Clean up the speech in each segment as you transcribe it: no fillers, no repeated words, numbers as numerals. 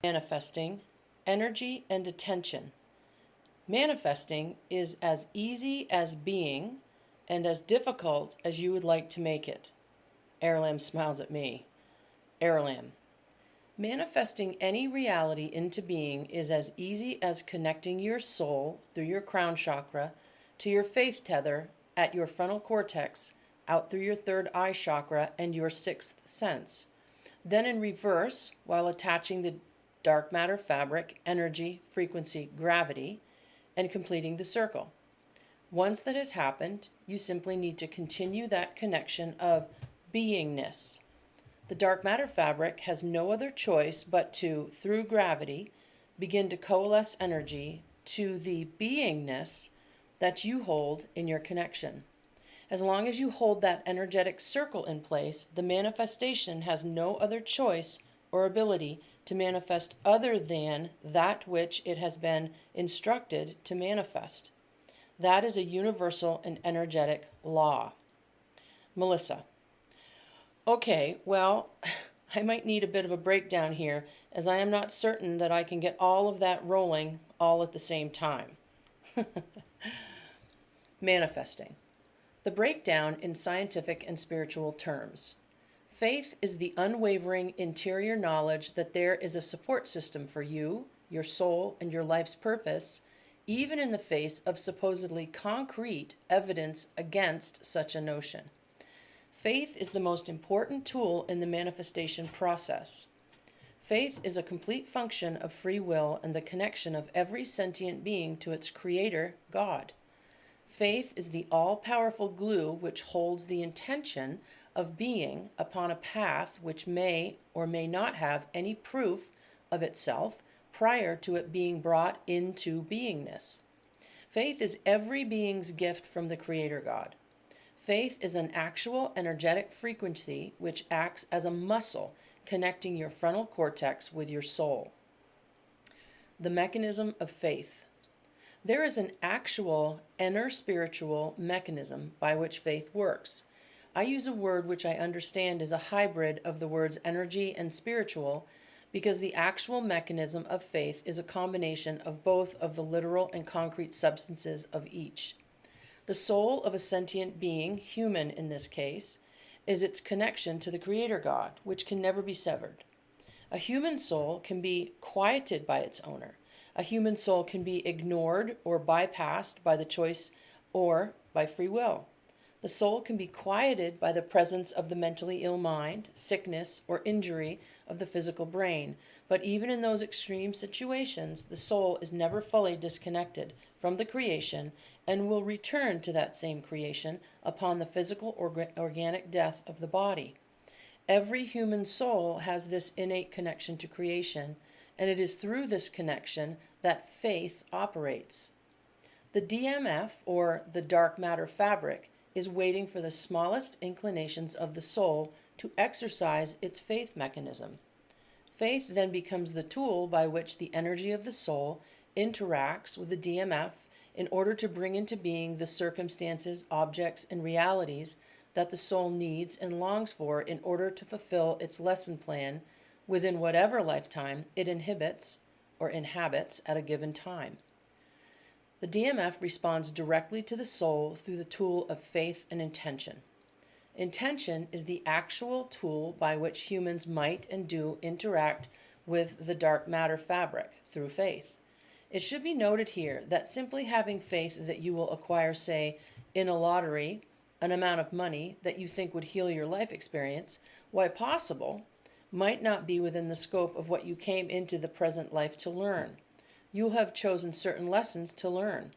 Manifesting, energy and attention. Manifesting is as easy as being and as difficult as you would like to make it. Aralamb smiles at me. Aralamb. Manifesting any reality into being is as easy as connecting your soul through your crown chakra to your faith tether at your frontal cortex, out through your third eye chakra and your sixth sense. Then in reverse, while attaching the dark matter fabric, energy, frequency, gravity, and completing the circle. Once that has happened, you simply need to continue that connection of beingness. The dark matter fabric has no other choice but to, through gravity, begin to coalesce energy to the beingness that you hold in your connection. As long as you hold that energetic circle in place, the manifestation has no other choice or ability to manifest other than that which it has been instructed to manifest. That is a universal and energetic law. Melissa. Okay, well, I might need a bit of a breakdown here, as I am not certain that I can get all of that rolling all at the same time. Manifesting. The breakdown in scientific and spiritual terms. Faith is the unwavering interior knowledge that there is a support system for you, your soul, and your life's purpose, even in the face of supposedly concrete evidence against such a notion. Faith is the most important tool in the manifestation process. Faith is a complete function of free will and the connection of every sentient being to its creator, God. Faith is the all-powerful glue which holds the intention of being upon a path which may or may not have any proof of itself prior to it being brought into beingness. Faith is every being's gift from the Creator God. Faith is an actual energetic frequency which acts as a muscle connecting your frontal cortex with your soul. The mechanism of faith. There is an actual inner spiritual mechanism by which faith works. I use a word which I understand is a hybrid of the words energy and spiritual because the actual mechanism of faith is a combination of both of the literal and concrete substances of each. The soul of a sentient being, human in this case, is its connection to the Creator God, which can never be severed. A human soul can be quieted by its owner. A human soul can be ignored or bypassed by the choice or by free will. The soul can be quieted by the presence of the mentally ill mind, sickness, or injury of the physical brain. But even in those extreme situations, the soul is never fully disconnected from the creation and will return to that same creation upon the physical organic death of the body. Every human soul has this innate connection to creation, and it is through this connection that faith operates. The DMF, or the dark matter fabric, is waiting for the smallest inclinations of the soul to exercise its faith mechanism. Faith then becomes the tool by which the energy of the soul interacts with the DMF in order to bring into being the circumstances, objects, and realities that the soul needs and longs for in order to fulfill its lesson plan within whatever lifetime it inhabits at a given time. The DMF responds directly to the soul through the tool of faith and intention. Intention is the actual tool by which humans might and do interact with the dark matter fabric through faith. It should be noted here that simply having faith that you will acquire, say, in a lottery, an amount of money that you think would heal your life experience, while possible, might not be within the scope of what you came into the present life to learn. You'll have chosen certain lessons to learn.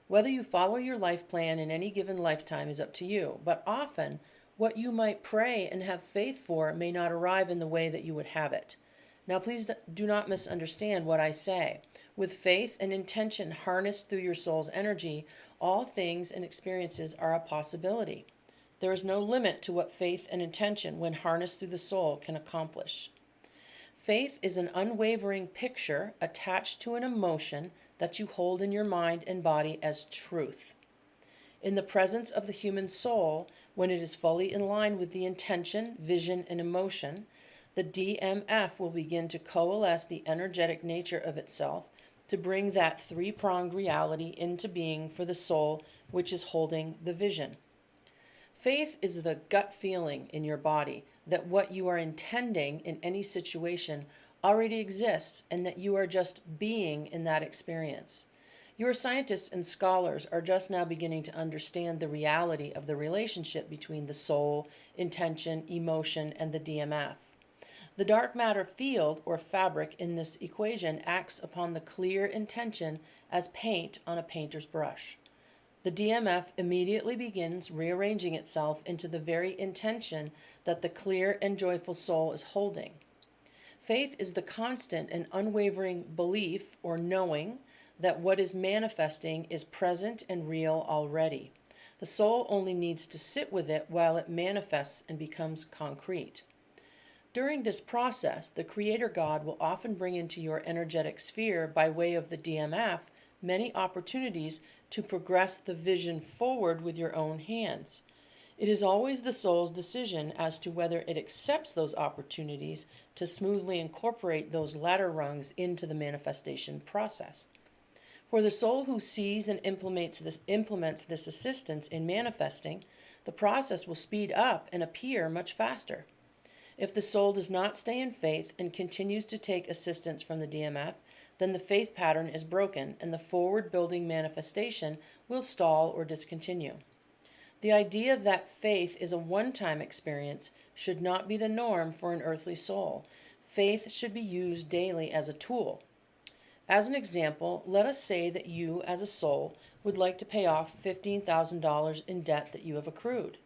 Whether you follow your life plan in any given lifetime is up to you, but often what you might pray and have faith for may not arrive in the way that you would have it. Now please do not misunderstand what I say. With faith and intention harnessed through your soul's energy, all things and experiences are a possibility. There is no limit to what faith and intention, when harnessed through the soul, can accomplish. Faith is an unwavering picture attached to an emotion that you hold in your mind and body as truth. In the presence of the human soul, when it is fully in line with the intention, vision, and emotion, the DMF will begin to coalesce the energetic nature of itself to bring that three-pronged reality into being for the soul which is holding the vision. Faith is the gut feeling in your body that what you are intending in any situation already exists and that you are just being in that experience. Your scientists and scholars are just now beginning to understand the reality of the relationship between the soul, intention, emotion, and the DMF. The dark matter field or fabric in this equation acts upon the clear intention as paint on a painter's brush. The DMF immediately begins rearranging itself into the very intention that the clear and joyful soul is holding. Faith is the constant and unwavering belief or knowing that what is manifesting is present and real already. The soul only needs to sit with it while it manifests and becomes concrete. During this process, the Creator God will often bring into your energetic sphere, by way of the DMF, many opportunities to progress the vision forward with your own hands. It is always the soul's decision as to whether it accepts those opportunities to smoothly incorporate those ladder rungs into the manifestation process. For the soul who sees and implements this assistance in manifesting, the process will speed up and appear much faster. If the soul does not stay in faith and continues to take assistance from the DMF, then the faith pattern is broken and the forward-building manifestation will stall or discontinue. The idea that faith is a one-time experience should not be the norm for an earthly soul. Faith should be used daily as a tool. As an example, let us say that you, as a soul, would like to pay off $15,000 in debt that you have accrued.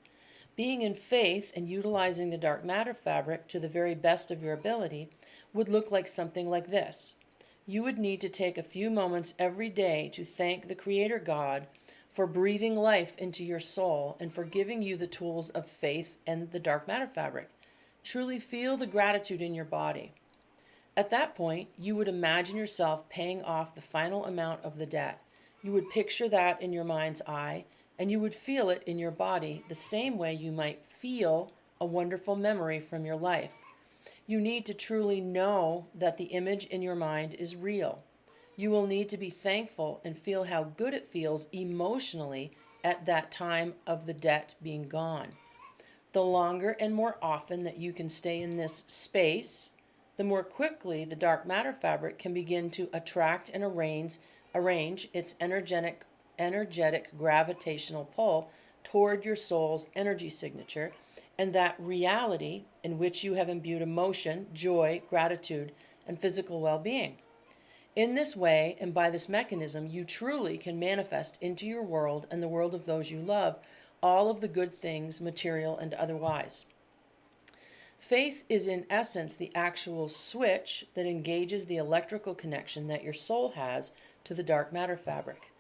Being in faith and utilizing the dark matter fabric to the very best of your ability would look like something like this. You would need to take a few moments every day to thank the Creator God for breathing life into your soul and for giving you the tools of faith and the dark matter fabric. Truly feel the gratitude in your body. At that point, you would imagine yourself paying off the final amount of the debt. You would picture that in your mind's eye, and you would feel it in your body the same way you might feel a wonderful memory from your life. You need to truly know that the image in your mind is real. You will need to be thankful and feel how good it feels emotionally at that time of the debt being gone. The longer and more often that you can stay in this space, the more quickly the dark matter fabric can begin to attract and arrange its energetic gravitational pull toward your soul's energy signature and that reality in which you have imbued emotion, joy, gratitude, and physical well-being. In this way and by this mechanism, you truly can manifest into your world and the world of those you love all of the good things, material and otherwise. Faith is in essence the actual switch that engages the electrical connection that your soul has to the dark matter fabric.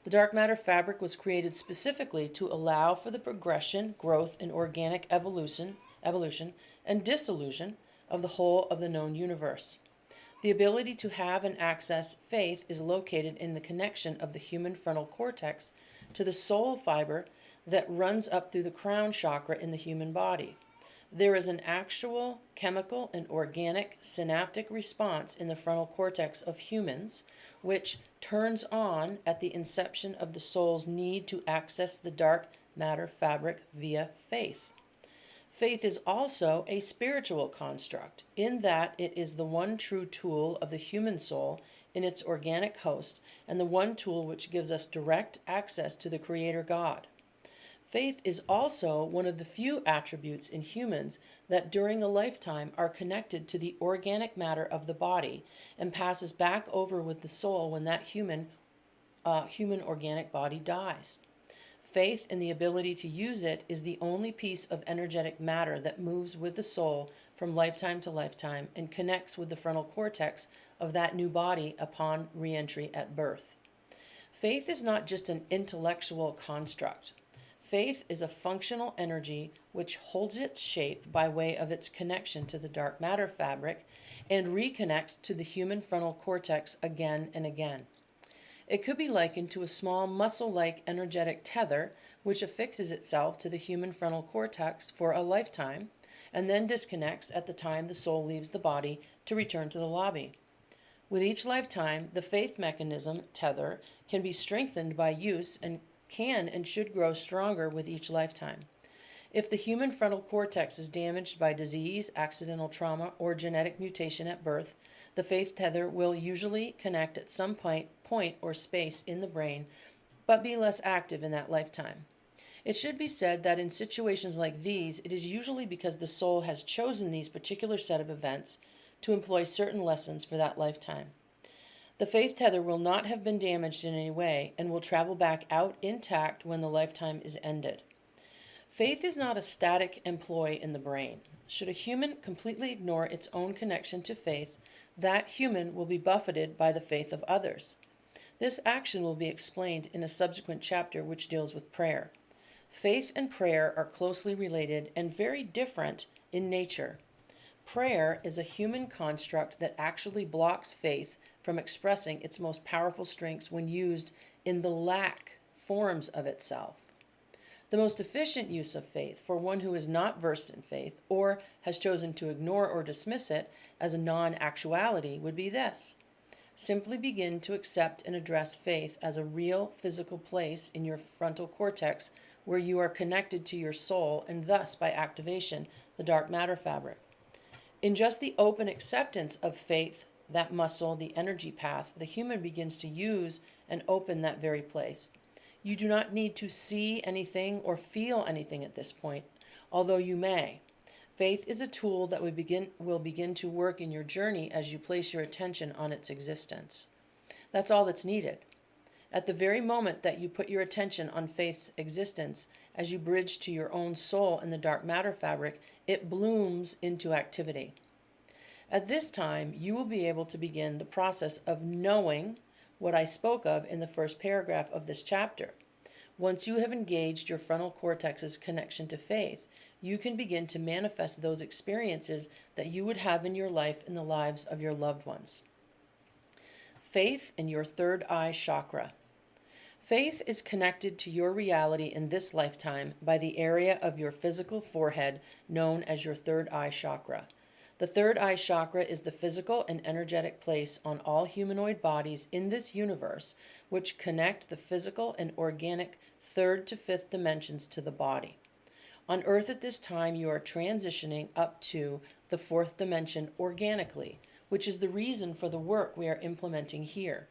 The dark matter fabric was created specifically to allow for the progression, growth, and organic evolution, and dissolution of the whole of the known universe. The ability to have and access faith is located in the connection of the human frontal cortex to the soul fiber that runs up through the crown chakra in the human body. There is an actual chemical and organic synaptic response in the frontal cortex of humans, which turns on at the inception of the soul's need to access the dark matter fabric via faith. Faith is also a spiritual construct, in that it is the one true tool of the human soul in its organic host, and the one tool which gives us direct access to the Creator God. Faith is also one of the few attributes in humans that during a lifetime are connected to the organic matter of the body and passes back over with the soul when that human organic body dies. Faith and the ability to use it is the only piece of energetic matter that moves with the soul from lifetime to lifetime and connects with the frontal cortex of that new body upon re-entry at birth. Faith is not just an intellectual construct. Faith is a functional energy which holds its shape by way of its connection to the dark matter fabric and reconnects to the human frontal cortex again and again. It could be likened to a small muscle-like energetic tether which affixes itself to the human frontal cortex for a lifetime and then disconnects at the time the soul leaves the body to return to the lobby. With each lifetime, the faith mechanism, tether, can be strengthened by use and can and should grow stronger with each lifetime. If the human frontal cortex is damaged by disease, accidental trauma, or genetic mutation at birth, the faith tether will usually connect at some point or space in the brain, but be less active in that lifetime. It should be said that in situations like these, it is usually because the soul has chosen these particular set of events to employ certain lessons for that lifetime. The faith tether will not have been damaged in any way and will travel back out intact when the lifetime is ended. Faith is not a static employ in the brain. Should a human completely ignore its own connection to faith, that human will be buffeted by the faith of others. This action will be explained in a subsequent chapter which deals with prayer. Faith and prayer are closely related and very different in nature. Prayer is a human construct that actually blocks faith from expressing its most powerful strengths when used in the lack forms of itself. The most efficient use of faith for one who is not versed in faith or has chosen to ignore or dismiss it as a non-actuality would be this. Simply begin to accept and address faith as a real physical place in your frontal cortex where you are connected to your soul and thus, by activation, the dark matter fabric. In just the open acceptance of faith, that muscle, the energy path, the human begins to use and open that very place. You do not need to see anything or feel anything at this point, although you may. Faith is a tool that will begin to work in your journey as you place your attention on its existence. That's all that's needed. At the very moment that you put your attention on faith's existence, as you bridge to your own soul in the dark matter fabric, it blooms into activity. At this time, you will be able to begin the process of knowing what I spoke of in the first paragraph of this chapter. Once you have engaged your frontal cortex's connection to faith, you can begin to manifest those experiences that you would have in your life and the lives of your loved ones. Faith in your third eye chakra. Faith is connected to your reality in this lifetime by the area of your physical forehead known as your third eye chakra. The third eye chakra is the physical and energetic place on all humanoid bodies in this universe which connect the physical and organic third to fifth dimensions to the body. On Earth at this time, you are transitioning up to the fourth dimension organically, which is the reason for the work we are implementing here.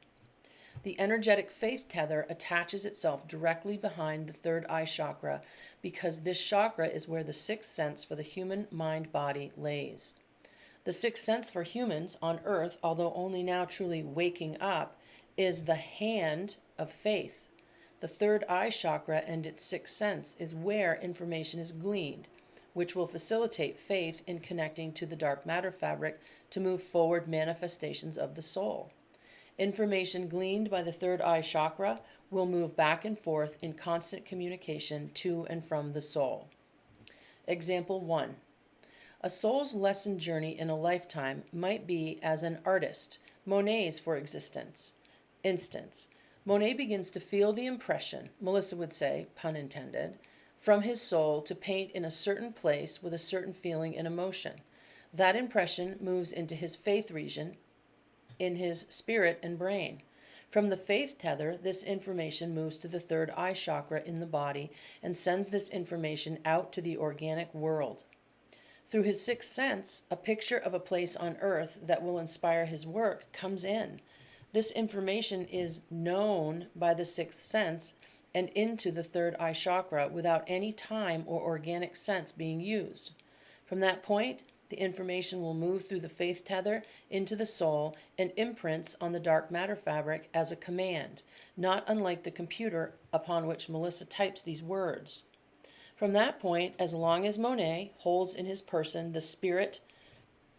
The energetic faith tether attaches itself directly behind the third eye chakra because this chakra is where the sixth sense for the human mind-body lays. The sixth sense for humans on Earth, although only now truly waking up, is the hand of faith. The third eye chakra and its sixth sense is where information is gleaned, which will facilitate faith in connecting to the dark matter fabric to move forward manifestations of the soul. Information gleaned by the third eye chakra will move back and forth in constant communication to and from the soul. Example 1. A soul's lesson journey in a lifetime might be as an artist, Monet's for instance. Monet begins to feel the impression, Melissa would say, pun intended, from his soul to paint in a certain place with a certain feeling and emotion. That impression moves into his faith region, in his spirit and brain. From the faith tether, this information moves to the third eye chakra in the body and sends this information out to the organic world. Through his sixth sense, a picture of a place on Earth that will inspire his work comes in. This information is known by the sixth sense and into the third eye chakra without any time or organic sense being used. From that point, the information will move through the faith tether into the soul and imprints on the dark matter fabric as a command, not unlike the computer upon which Melissa types these words. From that point, as long as Monet holds in his person the spirit,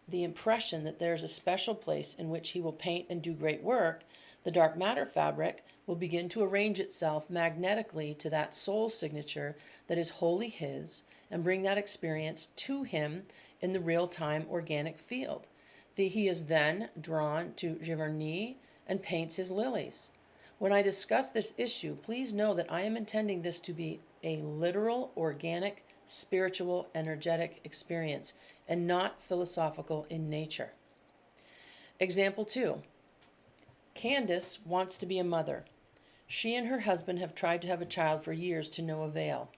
the impression that there is a special place in which he will paint and do great work, the dark matter fabric will begin to arrange itself magnetically to that soul signature that is wholly his and bring that experience to him in the real-time organic field. He is then drawn to Giverny and paints his lilies. When I discuss this issue, please know that I am intending this to be a literal organic spiritual, energetic experience, and not philosophical in nature. Example 2. Candace wants to be a mother. She and her husband have tried to have a child for years to no avail.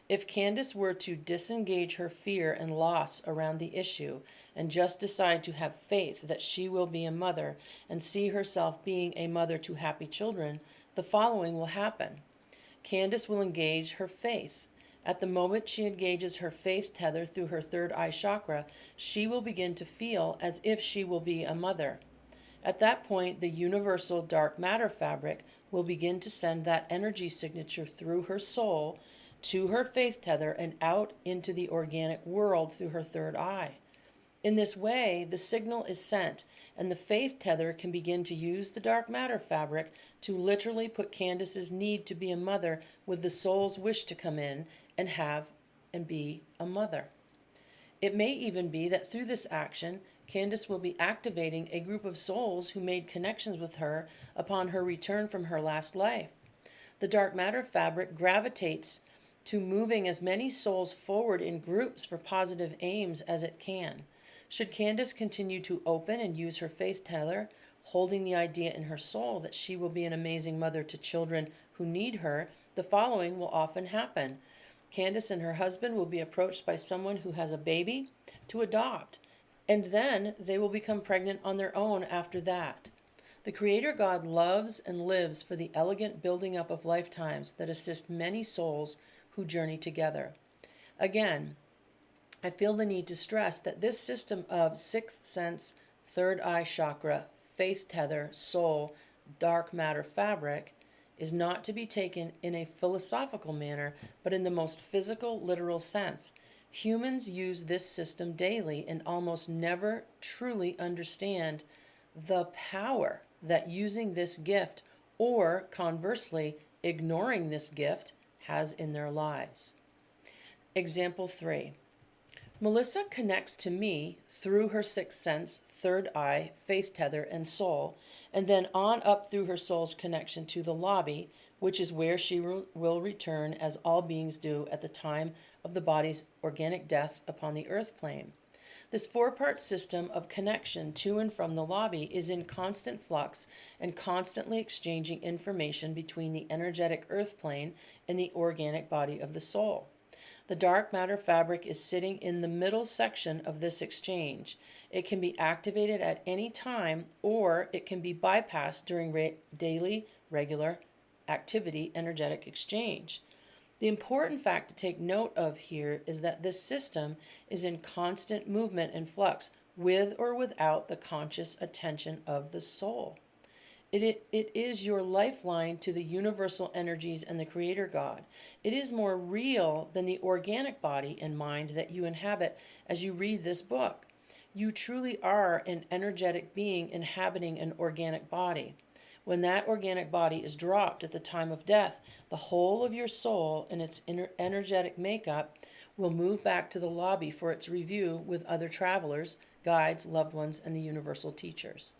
If Candace were to disengage her fear and loss around the issue and just decide to have faith that she will be a mother and see herself being a mother to happy children, the following will happen. Candace will engage her faith. At the moment she engages her faith tether through her third eye chakra, she will begin to feel as if she will be a mother. At that point, the universal dark matter fabric will begin to send that energy signature through her soul to her faith tether and out into the organic world through her third eye. In this way, the signal is sent, and the faith tether can begin to use the dark matter fabric to literally put Candace's need to be a mother with the soul's wish to come in and have and be a mother. It may even be that through this action, Candace will be activating a group of souls who made connections with her upon her return from her last life. The dark matter fabric gravitates to moving as many souls forward in groups for positive aims as it can. Should Candace continue to open and use her faith tether, holding the idea in her soul that she will be an amazing mother to children who need her, the following will often happen. Candace and her husband will be approached by someone who has a baby to adopt, and then they will become pregnant on their own after that. The Creator God loves and lives for the elegant building up of lifetimes that assist many souls who journey together. Again, I feel the need to stress that this system of sixth sense, third eye chakra, faith tether, soul, dark matter fabric is not to be taken in a philosophical manner, but in the most physical, literal sense. Humans use this system daily and almost never truly understand the power that using this gift, or conversely, ignoring this gift, has in their lives. Example 3. Melissa connects to me through her sixth sense, third eye, faith tether, and soul, and then on up through her soul's connection to the lobby, which is where she will return as all beings do at the time of the body's organic death upon the earth plane. This four-part system of connection to and from the lobby is in constant flux and constantly exchanging information between the energetic earth plane and the organic body of the soul. The dark matter fabric is sitting in the middle section of this exchange. It can be activated at any time, or it can be bypassed during daily, regular activity energetic exchange. The important fact to take note of here is that this system is in constant movement and flux, with or without the conscious attention of the soul. It is your lifeline to the universal energies and the Creator God. It is more real than the organic body and mind that you inhabit as you read this book. You truly are an energetic being inhabiting an organic body. When that organic body is dropped at the time of death, the whole of your soul and its energetic makeup will move back to the lobby for its review with other travelers, guides, loved ones, and the universal teachers.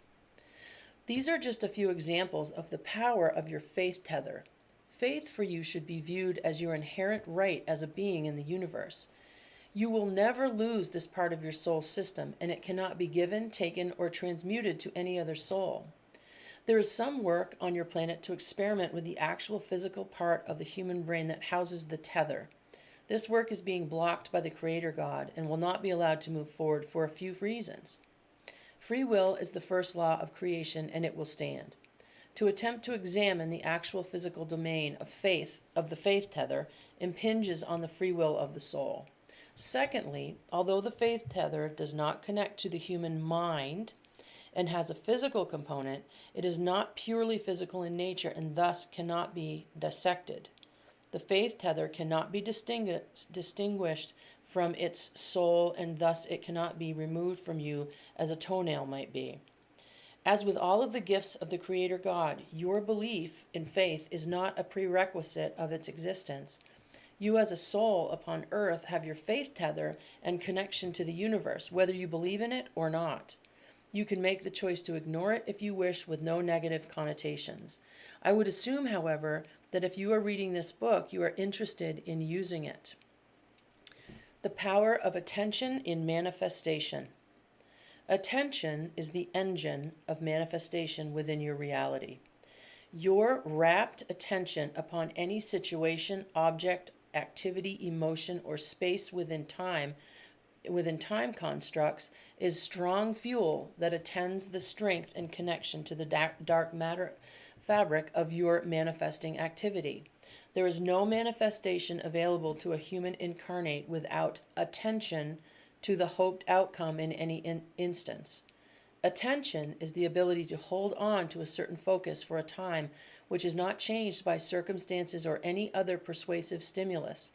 These are just a few examples of the power of your faith tether. Faith for you should be viewed as your inherent right as a being in the universe. You will never lose this part of your soul system, and it cannot be given, taken, or transmuted to any other soul. There is some work on your planet to experiment with the actual physical part of the human brain that houses the tether. This work is being blocked by the Creator God and will not be allowed to move forward for a few reasons. Free will is the first law of creation, and it will stand. To attempt to examine the actual physical domain of the faith tether, impinges on the free will of the soul. Secondly, although the faith tether does not connect to the human mind and has a physical component, it is not purely physical in nature and thus cannot be dissected. The faith tether cannot be distinguished from its soul, and thus it cannot be removed from you as a toenail might be. As with all of the gifts of the Creator God, your belief in faith is not a prerequisite of its existence. You as a soul upon earth have your faith tether and connection to the universe, whether you believe in it or not. You can make the choice to ignore it if you wish, with no negative connotations. I would assume, however, that if you are reading this book, you are interested in using it. The power of attention in manifestation. Attention is the engine of manifestation within your reality. Your rapt attention upon any situation, object, activity, emotion, or space within time constructs is strong fuel that attends the strength and connection to the dark matter fabric of your manifesting activity. There is no manifestation available to a human incarnate without attention to the hoped outcome in any instance. Attention is the ability to hold on to a certain focus for a time which is not changed by circumstances or any other persuasive stimulus.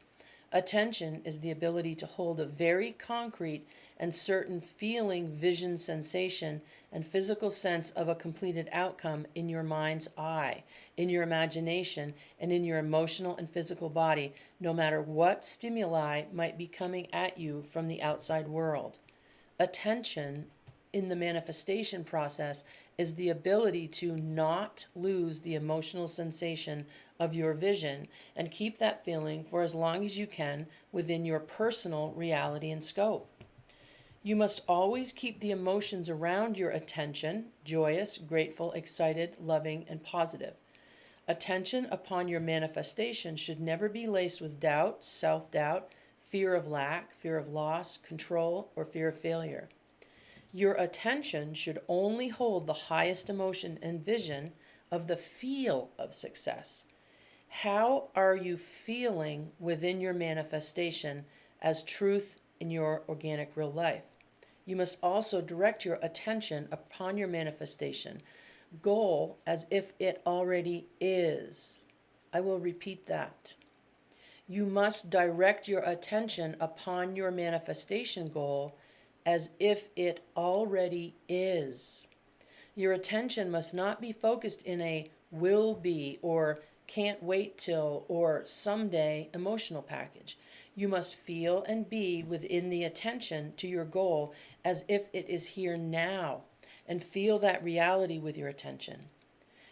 Attention is the ability to hold a very concrete and certain feeling, vision, sensation, and physical sense of a completed outcome in your mind's eye, in your imagination, and in your emotional and physical body, no matter what stimuli might be coming at you from the outside world. Attention in the manifestation process is the ability to not lose the emotional sensation of your vision and keep that feeling for as long as you can within your personal reality and scope. You must always keep the emotions around your attention joyous, grateful, excited, loving, and positive. Attention upon your manifestation should never be laced with doubt, self-doubt, fear of lack, fear of loss, control, or fear of failure. Your attention should only hold the highest emotion and vision of the feel of success. How are you feeling within your manifestation as truth in your organic real life? You must also direct your attention upon your manifestation goal as if it already is. I will repeat that. You must direct your attention upon your manifestation goal as if it already is. Your attention must not be focused in a will be or can't wait till or someday emotional package. You must feel and be within the attention to your goal as if it is here now and feel that reality with your attention.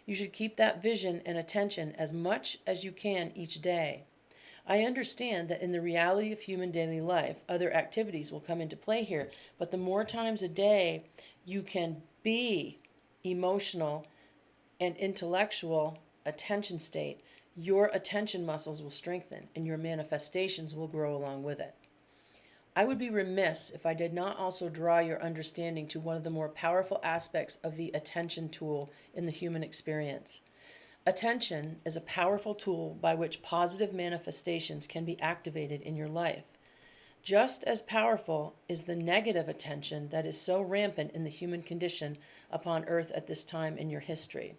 You should keep that vision and attention as much as you can each day. I understand that in the reality of human daily life, other activities will come into play here, but the more times a day you can be emotional and intellectual attention state, your attention muscles will strengthen and your manifestations will grow along with it. I would be remiss if I did not also draw your understanding to one of the more powerful aspects of the attention tool in the human experience. Attention is a powerful tool by which positive manifestations can be activated in your life. Just as powerful is the negative attention that is so rampant in the human condition upon earth at this time in your history.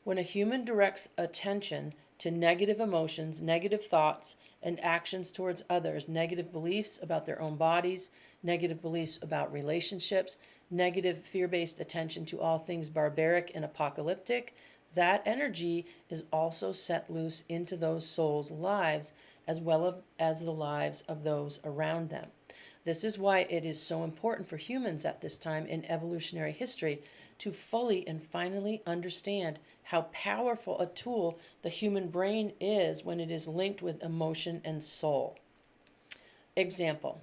When a human directs attention to negative emotions, negative thoughts, and actions towards others, negative beliefs about their own bodies, negative beliefs about relationships, negative fear-based attention to all things barbaric and apocalyptic, that energy is also set loose into those souls' lives as well as the lives of those around them. This is why it is so important for humans at this time in evolutionary history to fully and finally understand how powerful a tool the human brain is when it is linked with emotion and soul. Example.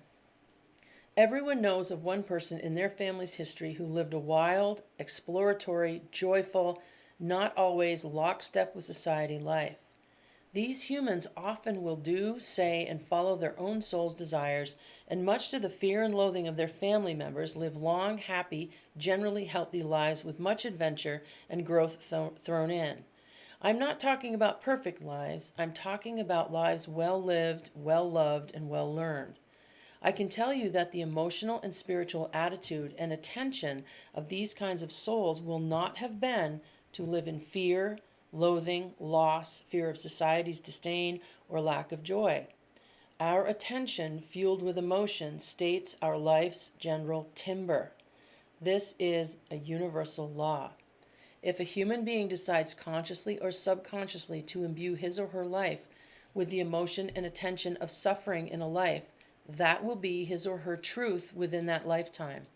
Everyone knows of one person in their family's history who lived a wild, exploratory, joyful, not always lockstep with society life. These humans often will do, say, and follow their own soul's desires, and much to the fear and loathing of their family members, live long, happy, generally healthy lives with much adventure and growth thrown in. I'm not talking about perfect lives. I'm talking about lives well lived, well loved, and well learned. I can tell you that the emotional and spiritual attitude and attention of these kinds of souls will not have been to live in fear, loathing, loss, fear of society's disdain, or lack of joy. Our attention, fueled with emotion, states our life's general timbre. This is a universal law. If a human being decides consciously or subconsciously to imbue his or her life with the emotion and attention of suffering in a life, that will be his or her truth within that lifetime.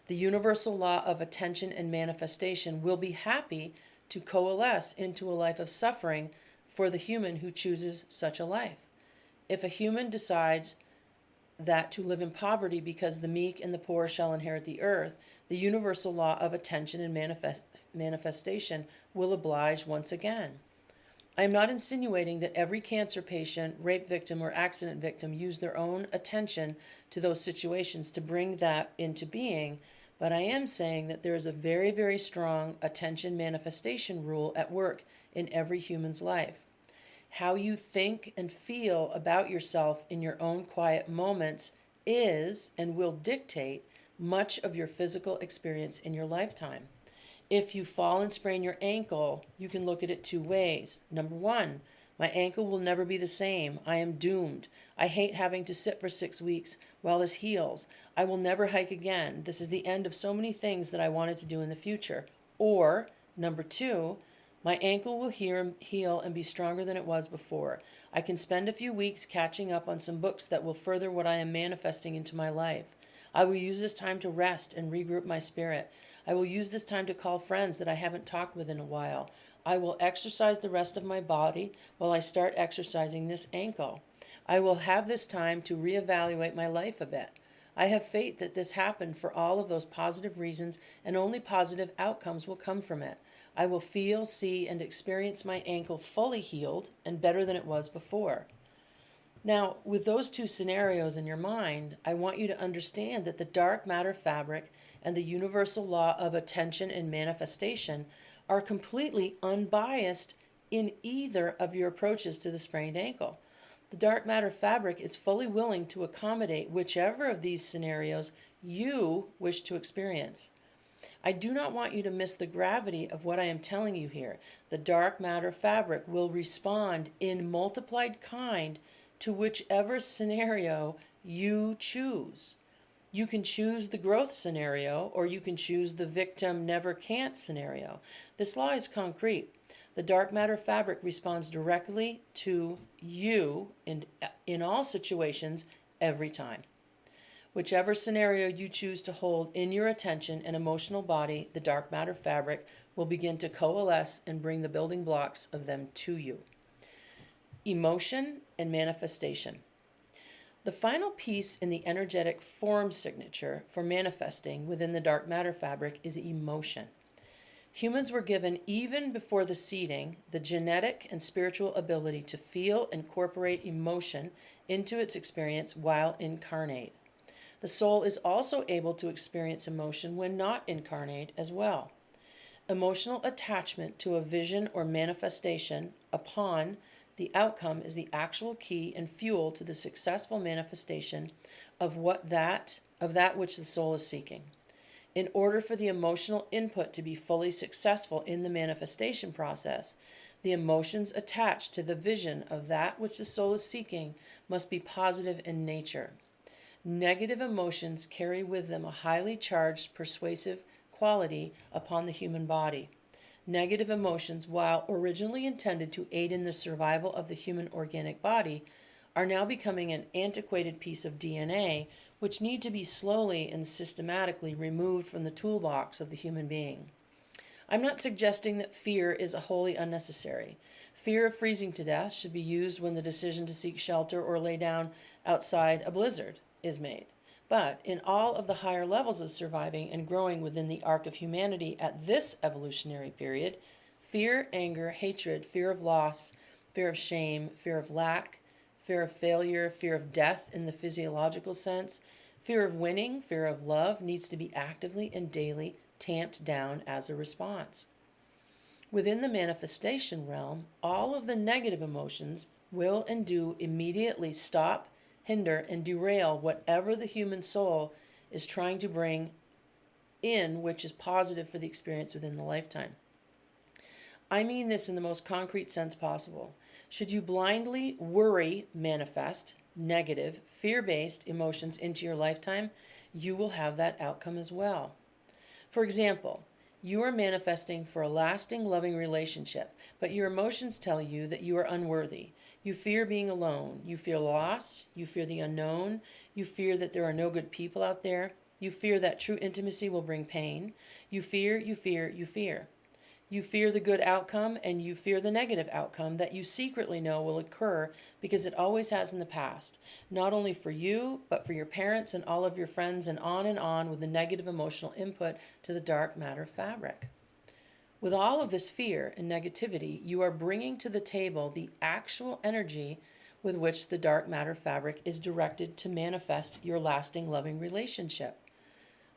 The universal law of attention and manifestation will be happy to coalesce into a life of suffering for the human who chooses such a life. If a human decides that to live in poverty because the meek and the poor shall inherit the earth, the universal law of attention and manifestation will oblige once again. I am not insinuating that every cancer patient, rape victim, or accident victim use their own attention to those situations to bring that into being, but I am saying that there is a very, very strong attention manifestation rule at work in every human's life. How you think and feel about yourself in your own quiet moments is and will dictate much of your physical experience in your lifetime. If you fall and sprain your ankle, you can look at it two ways. Number one, my ankle will never be the same. I am doomed. I hate having to sit for 6 weeks while this heals. I will never hike again. This is the end of so many things that I wanted to do in the future. Or, number two, my ankle will heal and be stronger than it was before. I can spend a few weeks catching up on some books that will further what I am manifesting into my life. I will use this time to rest and regroup my spirit. I will use this time to call friends that I haven't talked with in a while. I will exercise the rest of my body while I start exercising this ankle. I will have this time to reevaluate my life a bit. I have faith that this happened for all of those positive reasons, and only positive outcomes will come from it. I will feel, see, and experience my ankle fully healed and better than it was before. Now, with those two scenarios in your mind, I want you to understand that the dark matter fabric and the universal law of attention and manifestation are completely unbiased in either of your approaches to the sprained ankle. The dark matter fabric is fully willing to accommodate whichever of these scenarios you wish to experience. I do not want you to miss the gravity of what I am telling you here. The dark matter fabric will respond in multiplied kind to whichever scenario you choose. You can choose the growth scenario, or you can choose the victim never can't scenario. This law is concrete. The dark matter fabric responds directly to you in all situations, every time. Whichever scenario you choose to hold in your attention and emotional body, the dark matter fabric will begin to coalesce and bring the building blocks of them to you. Emotion and manifestation. The final piece in the energetic form signature for manifesting within the dark matter fabric is emotion. Humans were given, even before the seeding, the genetic and spiritual ability to feel and incorporate emotion into its experience while incarnate. The soul is also able to experience emotion when not incarnate as well. Emotional attachment to a vision or manifestation upon the outcome is the actual key and fuel to the successful manifestation of that which the soul is seeking. In order for the emotional input to be fully successful in the manifestation process, the emotions attached to the vision of that which the soul is seeking must be positive in nature. Negative emotions carry with them a highly charged, persuasive quality upon the human body. Negative emotions, while originally intended to aid in the survival of the human organic body, are now becoming an antiquated piece of DNA which need to be slowly and systematically removed from the toolbox of the human being. I'm not suggesting that fear is wholly unnecessary. Fear of freezing to death should be used when the decision to seek shelter or lay down outside a blizzard is made. But in all of the higher levels of surviving and growing within the arc of humanity at this evolutionary period, fear, anger, hatred, fear of loss, fear of shame, fear of lack, fear of failure, fear of death in the physiological sense, fear of winning, fear of love needs to be actively and daily tamped down as a response. Within the manifestation realm, all of the negative emotions will and do immediately stop, hinder, and derail whatever the human soul is trying to bring in, which is positive for the experience within the lifetime. I mean this in the most concrete sense possible. Should you blindly worry, manifest negative, fear-based emotions into your lifetime, you will have that outcome as well. For example, you are manifesting for a lasting, loving relationship, but your emotions tell you that you are unworthy. You fear being alone. You fear loss. You fear the unknown. You fear that there are no good people out there. You fear that true intimacy will bring pain. You fear, you fear, you fear. You fear the good outcome and you fear the negative outcome that you secretly know will occur because it always has in the past, not only for you, but for your parents and all of your friends, and on with the negative emotional input to the dark matter fabric. With all of this fear and negativity, you are bringing to the table the actual energy with which the dark matter fabric is directed to manifest your lasting loving relationship.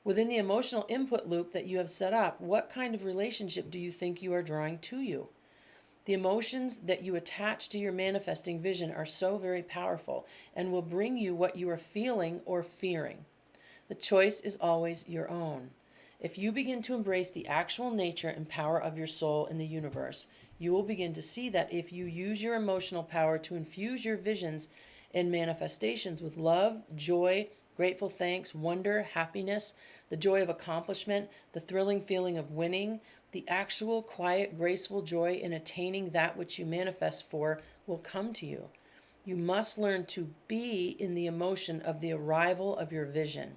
Within the emotional input loop that you have set up, what kind of relationship do you think you are drawing to you? The emotions that you attach to your manifesting vision are so very powerful and will bring you what you are feeling or fearing. The choice is always your own. If you begin to embrace the actual nature and power of your soul in the universe, you will begin to see that if you use your emotional power to infuse your visions and manifestations with love, joy, grateful thanks, wonder, happiness, the joy of accomplishment, the thrilling feeling of winning, the actual quiet, graceful joy in attaining that which you manifest for will come to you. You must learn to be in the emotion of the arrival of your vision.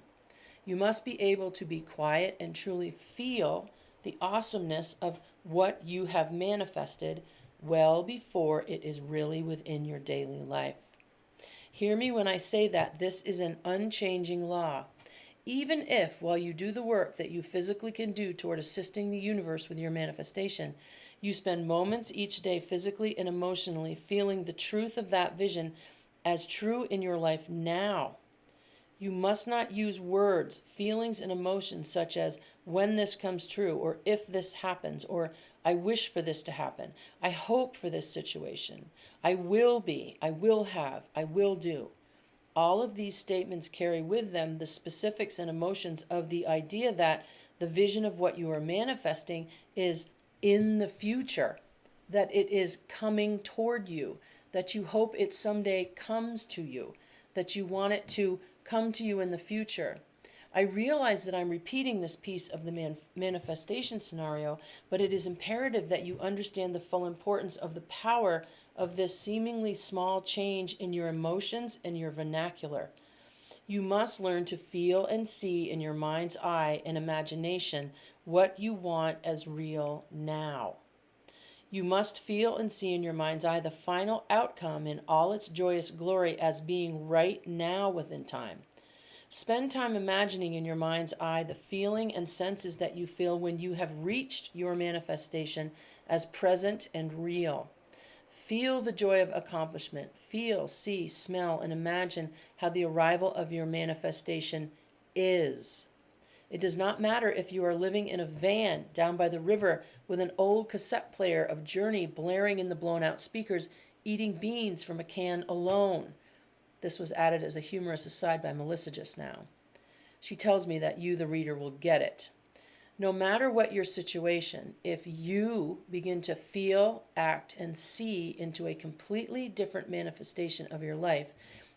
You must be able to be quiet and truly feel the awesomeness of what you have manifested well before it is really within your daily life. Hear me when I say that this is an unchanging law. Even if, while you do the work that you physically can do toward assisting the universe with your manifestation, you spend moments each day physically and emotionally feeling the truth of that vision as true in your life now. You must not use words, feelings, and emotions such as when this comes true, or if this happens, or I wish for this to happen, I hope for this situation, I will be, I will have, I will do. All of these statements carry with them the specifics and emotions of the idea that the vision of what you are manifesting is in the future, that it is coming toward you, that you hope it someday comes to you, that you want it to come to you in the future. I realize that I'm repeating this piece of the manifestation scenario, but it is imperative that you understand the full importance of the power of this seemingly small change in your emotions and your vernacular. You must learn to feel and see in your mind's eye and imagination what you want as real now. You must feel and see in your mind's eye the final outcome in all its joyous glory as being right now within time. Spend time imagining in your mind's eye the feeling and senses that you feel when you have reached your manifestation as present and real. Feel the joy of accomplishment. Feel, see, smell, and imagine how the arrival of your manifestation is. It does not matter if you are living in a van down by the river with an old cassette player of Journey blaring in the blown-out speakers, eating beans from a can alone. This was added as a humorous aside by Melissa just now. She tells me that you, the reader, will get it. No matter what your situation, if you begin to feel, act, and see into a completely different manifestation of your life,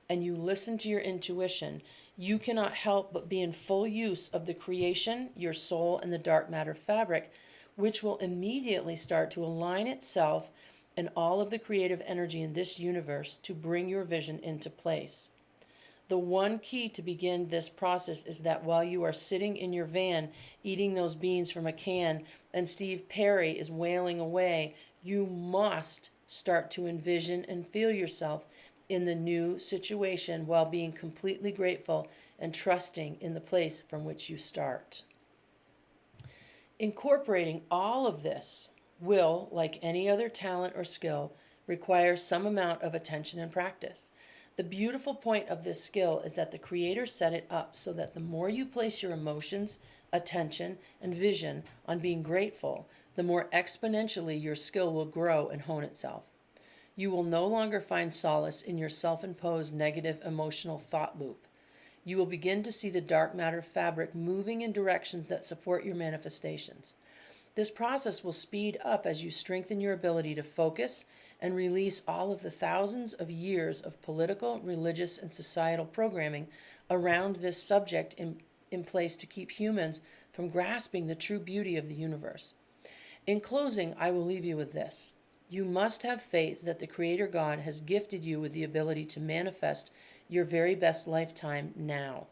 and you listen to your intuition, you cannot help but be in full use of the creation, your soul, and the dark matter fabric, which will immediately start to align itself and all of the creative energy in this universe to bring your vision into place. The one key to begin this process is that while you are sitting in your van eating those beans from a can and Steve Perry is wailing away, you must start to envision and feel yourself in the new situation while being completely grateful and trusting in the place from which you start. Incorporating all of this will, like any other talent or skill, require some amount of attention and practice. The beautiful point of this skill is that the Creator set it up so that the more you place your emotions, attention, and vision on being grateful, the more exponentially your skill will grow and hone itself. You will no longer find solace in your self-imposed negative emotional thought loop. You will begin to see the dark matter fabric moving in directions that support your manifestations. This process will speed up as you strengthen your ability to focus and release all of the thousands of years of political, religious, and societal programming around this subject in place to keep humans from grasping the true beauty of the universe. In closing, I will leave you with this. You must have faith that the Creator God has gifted you with the ability to manifest your very best lifetime now.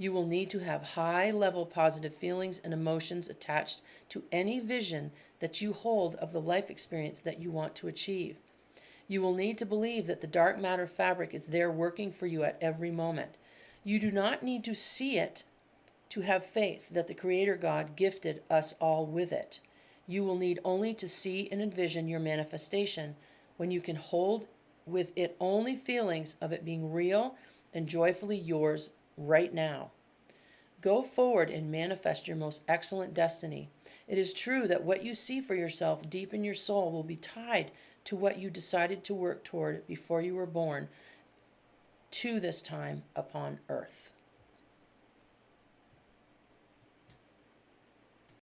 You will need to have high-level positive feelings and emotions attached to any vision that you hold of the life experience that you want to achieve. You will need to believe that the dark matter fabric is there working for you at every moment. You do not need to see it to have faith that the Creator God gifted us all with it. You will need only to see and envision your manifestation when you can hold with it only feelings of it being real and joyfully yours right now. Go forward and manifest your most excellent destiny. It is true that what you see for yourself deep in your soul will be tied to what you decided to work toward before you were born to this time upon earth.